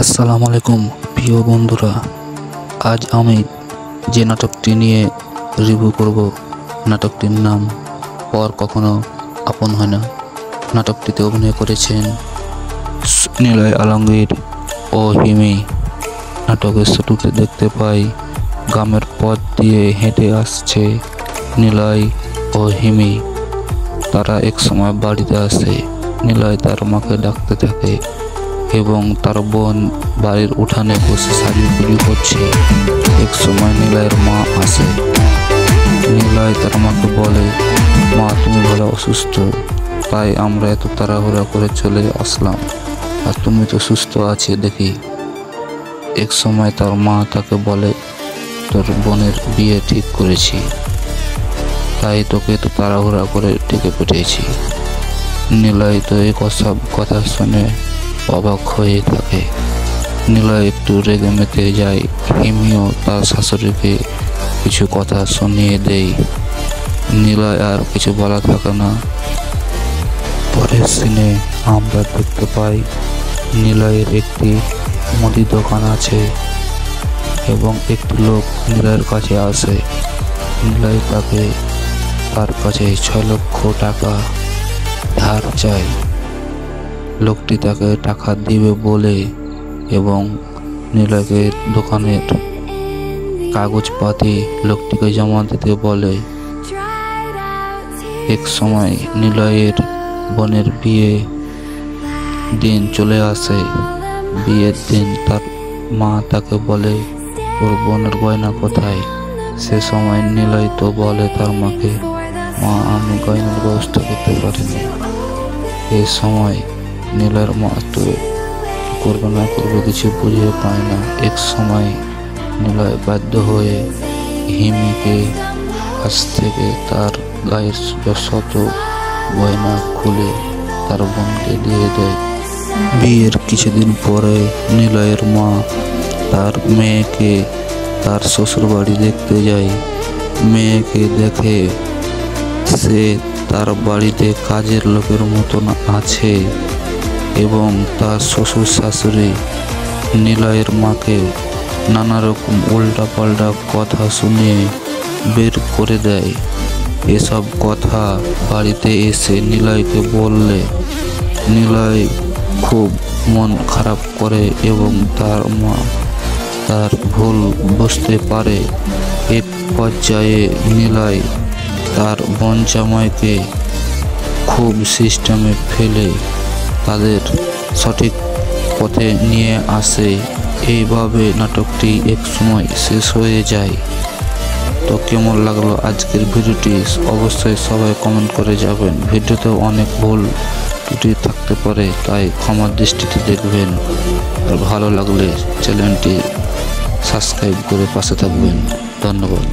আসসালামু আলাইকুম প্রিয় বন্ধুরা, আজ আমি যে নাটকটি নিয়ে রিভিউ করব নাটকটির নাম পর কখনো আপন হয় না। নাটকটিতে অভিনয় করেছেন নিলয় আলমগীর ও হিমি। নাটকের শুরুতে দেখতে পাই গ্রামের পথ দিয়ে হেঁটে আসছে নিলয় ও হিমি। তারা এক সময় বাড়িতে আসে। নিলয় তার মাকে ডাকতে থাকে এবং তার বোন বাড়ির উঠানে বসে সাজুগুজু করছে। এক সময় নিলয়ের মা আসে। নিলয় তার মাকে বলে, মা তুমি বলে অসুস্থ, তাই আমরা এত তাড়াহুড়া করে চলে আসলাম, আর তুমি তো সুস্থ আছে দেখি। এক সময় তার মা তাকে বলে, তোর বোনের বিয়ে ঠিক করেছি, তাই তোকে তো তাড়াহুড়া করে ডেকে পাঠিয়েছি। নিলয় তো এই সব কথা শুনে অবাক হয়ে থাকে। নিলয় একটু রেগে মেতে যায়। হিমিও তার শাশুড়িকে কিছু কথা শুনিয়ে দেয়। নিলয় আর কিছু বলা থাকে না। পরের সিনে আমরা দেখতে পাই নিলয়ের একটি মুদি দোকান আছে এবং একটি লোক নিলয়ের কাছে আসে। নিলয় তার কাছে 6 লক্ষ টাকা ধার চায়। লোকটি তাকে টাকা দিবে বলে এবং নিলয়কে দোকানের কাগজপাতি লোকটিকে জমা দিতে বলে। এক সময় নিলয়ের বোনের বিয়ে দিন চলে আসে। বিয়ের দিন তার মা তাকে বলে, তোর বোনের গয়না কোথায়? সে সময় নিলয় তো বলে তার মাকে, মা আমি গয়নার ব্যবস্থা করতে পারিনি। এই সময় নিলয়ের মা তো করবে না করবে কিছু বুঝে পায় না। এক সময় নিলয় বাধ্য হয়ে হিমিকে কাছ থেকে তার গায়ের শত গয়না খুলে তার বোনকে দিয়ে দেয়। বিয়ের কিছুদিন পরে নিলয়ের মা তার মেয়েকে তার শ্বশুর বাড়ি দেখতে যায়। মেয়েকে দেখে সে তার বাড়িতে কাজের লোকের মতন আছে এবং তার শ্বশুর শাশুড়ি নিলয়ের মাকে নানা রকম উল্টাপাল্টা কথা শুনিয়ে বের করে দেয়। এসব কথা বাড়িতে এসে নিলয়কে বললে নিলয় খুব মন খারাপ করে এবং তার মা তার ভুল বুঝতে পারে। এক পর্যায়ে নিলয় তার বোন জামাইকে খুব সিস্টেমে ফেলে তাদের সঠিক পথে নিয়ে আসে। এইভাবে নাটকটি এক সময় শেষ হয়ে যায়। তো কেমন লাগলো আজকের ভিডিওটি অবশ্যই সবাই কমেন্ট করে যাবেন। ভিডিওতেও অনেক ভুল ত্রুটি থাকতে পারে, তাই ক্ষমার দৃষ্টিতে দেখবেন। আর ভালো লাগলে চ্যানেলটি সাবস্ক্রাইব করে পাশে থাকবেন। ধন্যবাদ।